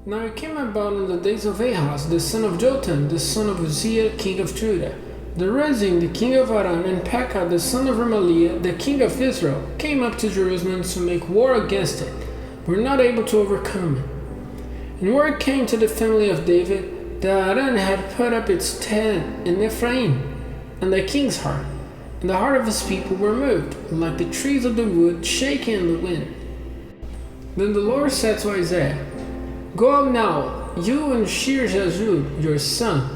Now it came about in the days of Ahaz, the son of Jotham, the son of Uzziah, king of Judah. The Rezin, the king of Aram, and Pekah, the son of Remaliah, the king of Israel, came up to Jerusalem to make war against it, but were not able to overcome it. And word came to the family of David that Aram had put up its tent in Ephraim, and the king's heart, and the heart of his people were moved, like the trees of the wood shaken in the wind. Then the Lord said to Isaiah, "Go out now, you and Shear-Jashub, your son,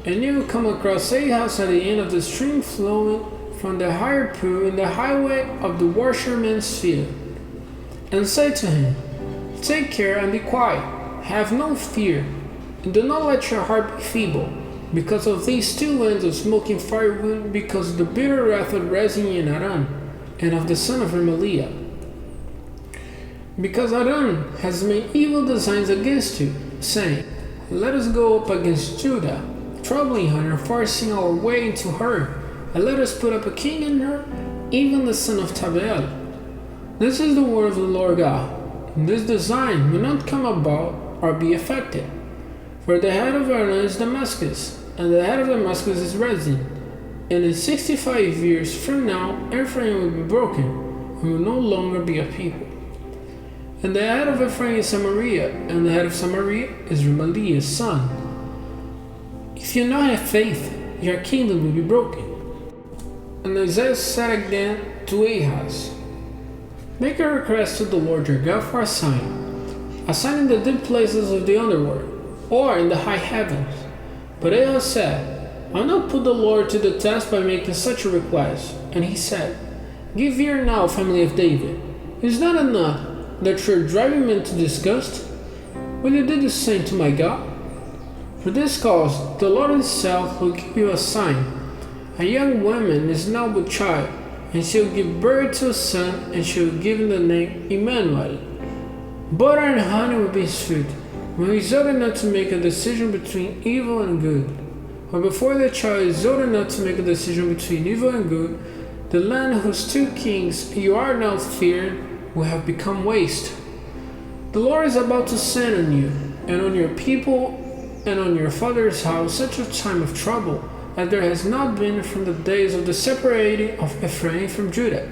and you will come across Ahaz at the end of the stream flowing from the hired pool in the highway of the washerman's field, and say to him, Take care and be quiet, have no fear, and do not let your heart be feeble, because of these two winds of smoking firewood, because of the bitter wrath of Rezin and Aram, and of the son of Remaliah. Because Aram has made evil designs against you, saying, Let us go up against Judah, troubling her and forcing our way into her, and let us put up a king in her, even the son of Tabeel. This is the word of the Lord God. This design will not come about or be effected. For the head of Aram is Damascus, and the head of Damascus is Rezin. And in 65 years from now, Ephraim will be broken, and will no longer be a people. And the head of Ephraim is Samaria, and the head of Samaria is Remaliah's son. If you not have faith, your kingdom will be broken." And Isaiah said again to Ahaz, "Make a request to the Lord your God for a sign in the deep places of the underworld, or in the high heavens." But Ahaz said, "I will not put the Lord to the test by making such a request." And he said, "Give ear now, family of David. Is not enough that you are driving men to disgust? Will you do the same to my God? For this cause, the Lord himself will give you a sign. A young woman is now with child, and she will give birth to a son, and she will give him the name Emmanuel. Butter and honey will be his food, when he is old enough to make a decision between evil and good. But before the child is old enough to make a decision between evil and good, the land whose two kings you are now fearing will have become waste. The Lord is about to send on you, and on your people, and on your father's house such a time of trouble as there has not been from the days of the separating of Ephraim from Judah,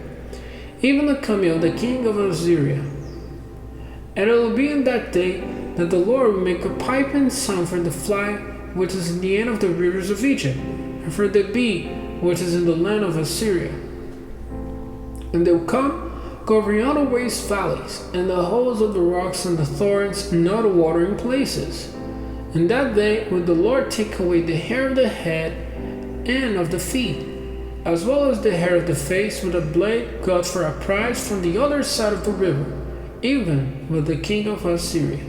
even the coming of the king of Assyria. And it will be in that day that the Lord will make a piping sound for the fly which is in the end of the rivers of Egypt, and for the bee which is in the land of Assyria. And they will come, covering all the waste valleys, and the holes of the rocks and the thorns, and all the watering places. In that day will the Lord take away the hair of the head and of the feet, as well as the hair of the face, with a blade cut for a price from the other side of the river, even with the king of Assyria.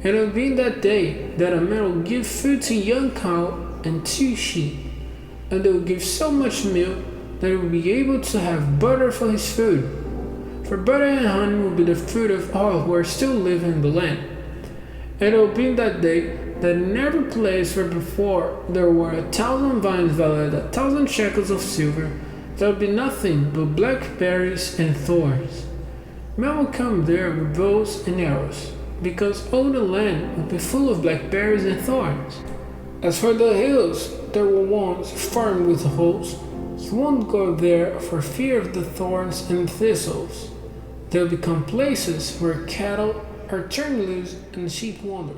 And it will be in that day that a man will give food to a young cow and 2 sheep, and they will give so much milk that he will be able to have butter for his food. For butter and honey will be the food of all who are still living in the land. And it will be in that day that in every place where before there were 1,000 vines valued at 1,000 shekels of silver, there will be nothing but blackberries and thorns. Men will come there with bows and arrows, because all the land will be full of blackberries and thorns. As for the hills that were once farmed with holes, you won't go there for fear of the thorns and thistles. They'll become places where cattle are turned loose and sheep wander.